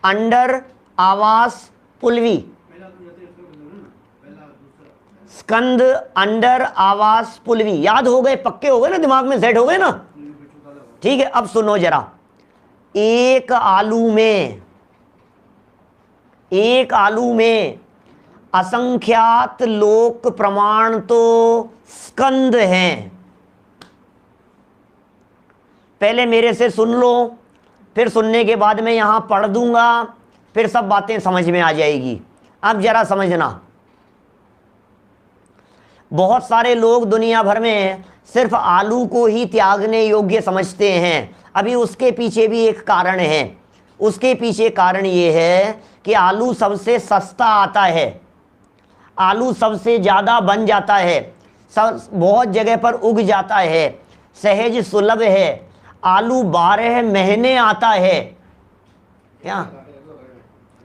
Under, आवास, पुलवी। स्कंद, under, आवास, पुलवी। याद हो गए, पक्के हो गए ना, दिमाग में सेट हो गए ना? ठीक है, अब सुनो जरा। एक आलू में असंख्यात लोक प्रमाण तो स्कंद हैं। पहले मेरे से सुन लो, फिर सुनने के बाद मैं यहां पढ़ दूंगा, फिर सब बातें समझ में आ जाएगी। अब जरा समझना, बहुत सारे लोग दुनिया भर में सिर्फ आलू को ही त्यागने योग्य समझते हैं। अभी उसके पीछे भी एक कारण है। उसके पीछे कारण ये है कि आलू सबसे सस्ता आता है, आलू सबसे ज़्यादा बन जाता है, सब बहुत जगह पर उग जाता है, सहज सुलभ है, आलू 12 महीने आता है। क्या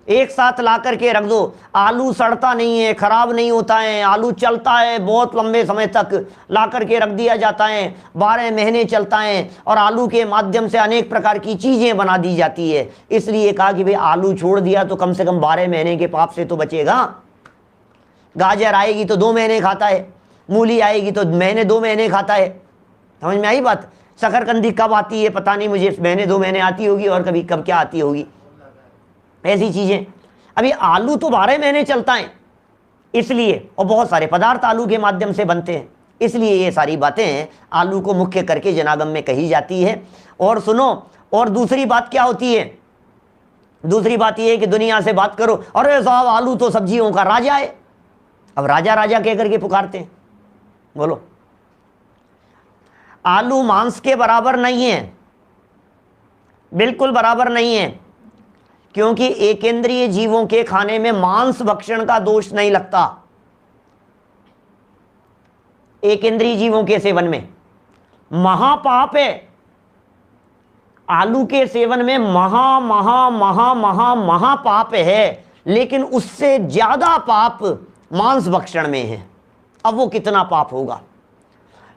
एक साथ ला करके रख दो, आलू सड़ता नहीं है, खराब नहीं होता है, आलू चलता है बहुत लंबे समय तक, ला करके रख दिया जाता है, 12 महीने चलता है, और आलू के माध्यम से अनेक प्रकार की चीज़ें बना दी जाती है। इसलिए कहा कि भाई आलू छोड़ दिया तो कम से कम 12 महीने के पाप से तो बचेगा। गाजर आएगी तो 2 महीने खाता है, मूली आएगी तो 2 महीने खाता है। समझ में आई बात? शकरकंदी कब आती है पता नहीं मुझे, 2 महीने आती होगी, और कभी कब क्या आती होगी, ऐसी चीजें। अभी आलू तो 12 महीने चलता है, इसलिए, और बहुत सारे पदार्थ आलू के माध्यम से बनते हैं, इसलिए ये सारी बातें आलू को मुख्य करके जनागम में कही जाती है। और सुनो, और दूसरी बात क्या होती है? दूसरी बात यह है कि दुनिया से बात करो, अरे साहब आलू तो सब्जियों का राजा है। अब राजा राजा कह करके पुकारते हैं, बोलो। आलू मांस के बराबर नहीं है, बिल्कुल बराबर नहीं है, क्योंकि एकेंद्रीय जीवों के खाने में मांस भक्षण का दोष नहीं लगता। एकेंद्रीय जीवों के सेवन में महापाप है, आलू के सेवन में महा महा महा महा महापाप है, लेकिन उससे ज्यादा पाप मांस भक्षण में है। अब वो कितना पाप होगा?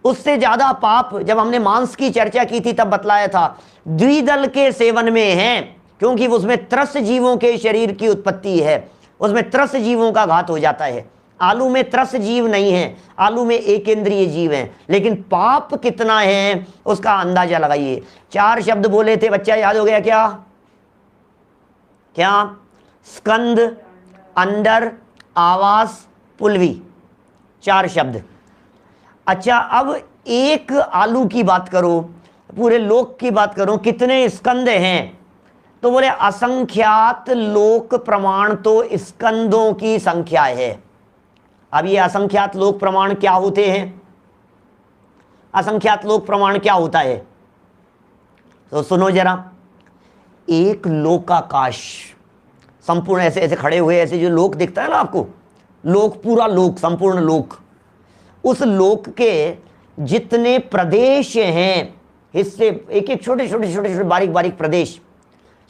उससे ज्यादा पाप, जब हमने मांस की चर्चा की थी तब बतलाया था, द्विदल के सेवन में है, क्योंकि उसमें त्रस्त जीवों के शरीर की उत्पत्ति है, उसमें त्रस्त जीवों का घात हो जाता है। आलू में त्रस्त जीव नहीं है, आलू में एकेंद्रीय जीव हैं, लेकिन पाप कितना है उसका अंदाजा लगाइए। 4 शब्द बोले थे, बच्चा याद हो गया क्या? क्या? स्कंद, अंडर, आवास, पुलवी, 4 शब्द। अच्छा, अब एक आलू की बात करो, पूरे लोक की बात करो, कितने स्कंद हैं? तो बोले असंख्यात लोक प्रमाण तो स्कंदों की संख्या है। अब ये असंख्यात लोक प्रमाण क्या होते हैं? असंख्यात लोक प्रमाण क्या होता है? तो सुनो जरा। एक लोकाकाश, संपूर्ण ऐसे ऐसे खड़े हुए, ऐसे जो लोक दिखता है ना आपको, लोक, पूरा लोक, संपूर्ण लोक, उस लोक के जितने प्रदेश हैं, हिस्से, एक एक छोटे छोटे छोटे छोटे बारीक बारीक प्रदेश,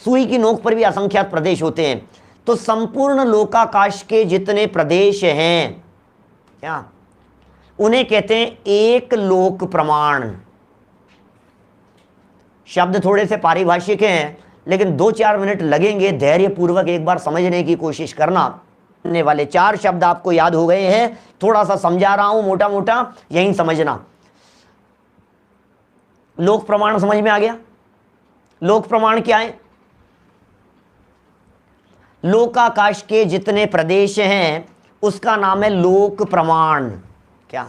सुई की नोक पर भी असंख्यात प्रदेश होते हैं। तो संपूर्ण लोकाकाश के जितने प्रदेश हैं, क्या उन्हें कहते हैं एक लोक प्रमाण। शब्द थोड़े से पारिभाषिक हैं, लेकिन 2-4 मिनट लगेंगे, धैर्य पूर्वक एक बार समझने की कोशिश करना। ने वाले 4 शब्द आपको याद हो गए हैं, थोड़ा सा समझा रहा हूं मोटा मोटा, यही समझना। लोक प्रमाण समझ में आ गया? लोक प्रमाण क्या है? लोकाकाश के जितने प्रदेश हैं उसका नाम है लोक प्रमाण। क्या?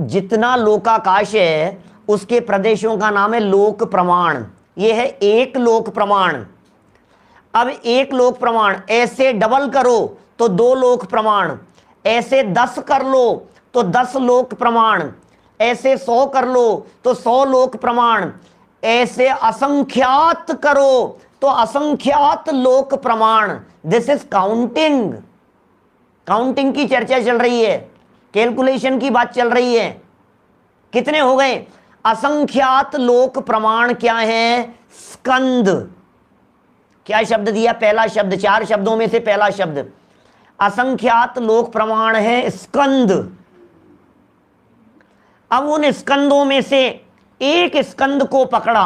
जितना लोकाकाश है उसके प्रदेशों का नाम है लोक प्रमाण। यह है एक लोक प्रमाण। अब एक लोक प्रमाण ऐसे डबल करो तो 2 लोक प्रमाण, ऐसे 10 कर लो तो 10 लोक प्रमाण, ऐसे 100 कर लो तो 100 लोक प्रमाण, ऐसे असंख्यात करो तो असंख्यात लोक प्रमाण। This is counting. काउंटिंग की चर्चा चल रही है, कैलकुलेशन की बात चल रही है। कितने हो गए? असंख्यात लोक प्रमाण क्या है? स्कंद। क्या शब्द दिया? पहला शब्द, 4 शब्दों में से पहला शब्द। असंख्यात लोक प्रमाण है स्कंद। अब उन स्कंदों में से एक स्कंद को पकड़ा,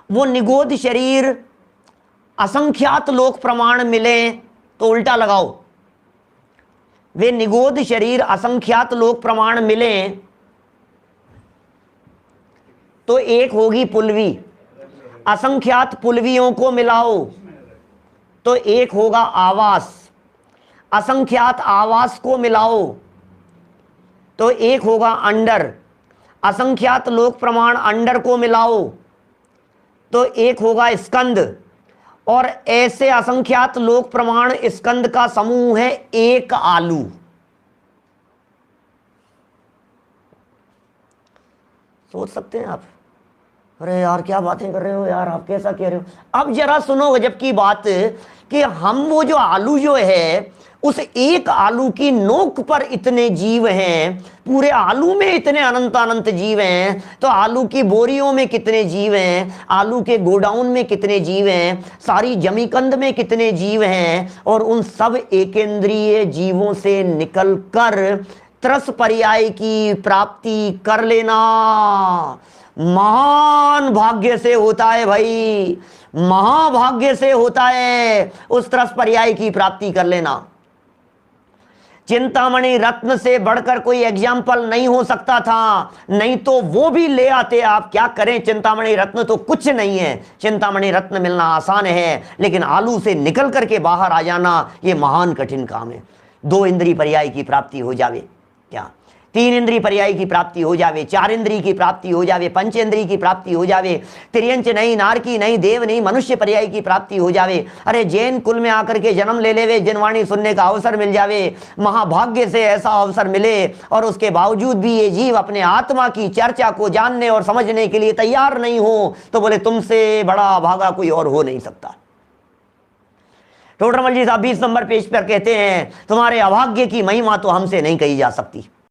वो निगोद शरीर असंख्यात लोक प्रमाण मिले तो उल्टा लगाओ, वे निगोद शरीर असंख्यात लोक प्रमाण मिले तो एक होगी पुलवी, असंख्यात पुलवियों को मिलाओ तो एक होगा आवास, असंख्यात आवास को मिलाओ तो एक होगा अंडर, असंख्यात लोक प्रमाण अंडर को मिलाओ तो एक होगा स्कंद, और ऐसे असंख्यात लोक प्रमाण स्कंद का समूह है एक आलू। सोच सकते हैं आप, अरे यार क्या बातें कर रहे हो यार, आप कैसा कह रहे हो। अब जरा सुनो गजब की बात कि हम वो जो आलू जो है उस एक आलू की नोक पर इतने जीव हैं, पूरे आलू में इतने अनंत अनंत जीव हैं, तो आलू की बोरियों में कितने जीव हैं, आलू के गोडाउन में कितने जीव हैं, सारी जमीकंद में कितने जीव हैं, और उन सब एकेंद्रीय जीवों से निकलकर त्रस पर्याय की प्राप्ति कर लेना महान भाग्य से होता है भाई, महाभाग्य से होता है उस त्रस पर्याय की प्राप्ति कर लेना। चिंतामणि रत्न से बढ़कर कोई एग्जाम्पल नहीं हो सकता था, नहीं तो वो भी ले आते। आप क्या करें, चिंतामणि रत्न तो कुछ नहीं है, चिंतामणि रत्न मिलना आसान है, लेकिन आलू से निकल करके बाहर आ जाना ये महान कठिन काम है। 2 इंद्रिय पर्याय की प्राप्ति हो जावे, क्या 3 इंद्रिय पर्याय की प्राप्ति हो जावे, 4 इंद्रिय की प्राप्ति हो जावे, 5 इंद्रिय की प्राप्ति हो जावे, त्रियंच नहीं, नारकी नहीं, देव नहीं, मनुष्य पर्याय की प्राप्ति हो जावे। अरे जैन कुल में आकर के जन्म ले लेवे, जिनवाणी सुनने का अवसर मिल जावे, महाभाग्य से ऐसा अवसर मिले, और उसके बावजूद भी ये जीव अपने आत्मा की चर्चा को जानने और समझने के लिए तैयार नहीं हो, तो बोले तुमसे बड़ा भागा कोई और हो नहीं सकता। टोडरमल जी साहब 20 नंबर पेज पर कहते हैं, तुम्हारे अभाग्य की महिमा तो हमसे नहीं कही जा सकती।